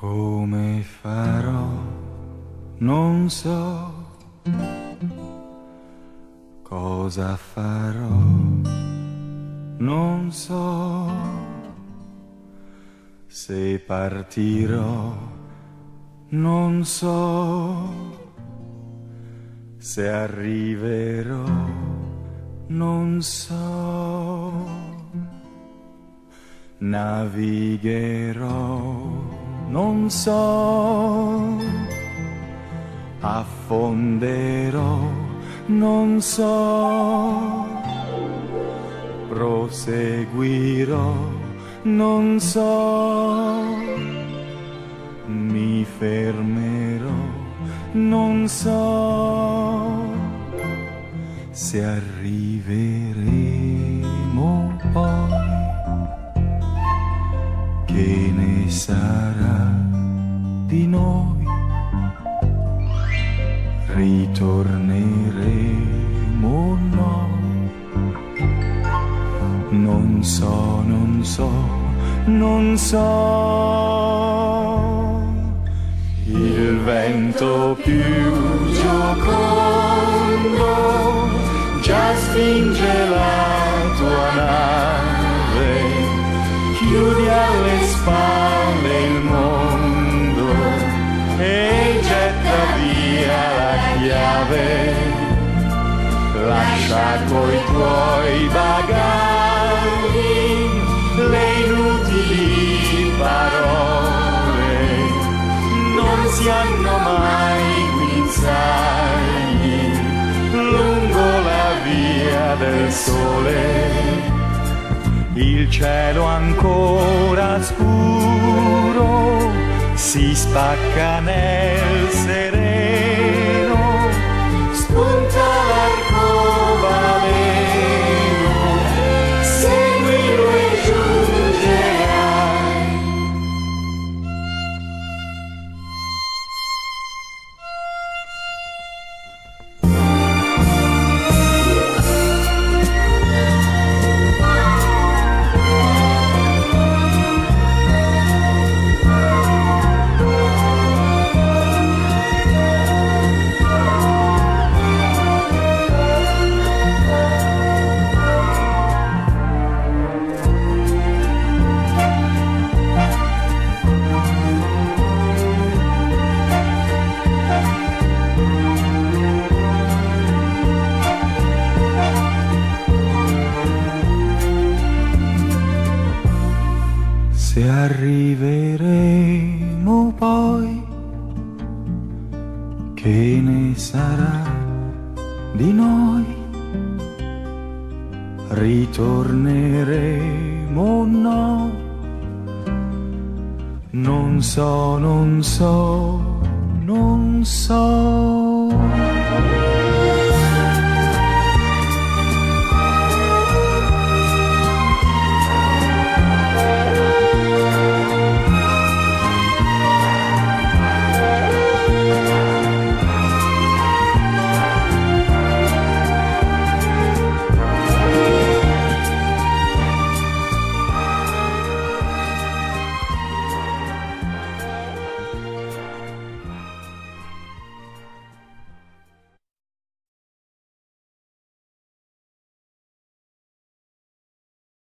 Come farò, non so cosa farò, non so se partirò, non so se arriverò, non so, navigherò, non so, affonderò, non so, proseguirò, non so, mi fermerò, non so, se arriveremo poi, che ne sarà di noi? Ritorneremo, no? Non so, non so, non so. Il vento più giocondo già spinge la tua nave, chiudi alle spalle il mondo e getta via la chiave, lascia coi tuoi bagagli le inutili parole, non si hanno mai guinzagli lungo la via del sole. Il cielo ancora scuro si spacca nel sereno, spunta l'arcobaleno, seguilo e giungerai. Se arriveremo poi, che ne sarà di noi? Ritorneremo, no? Non so, non so, non so.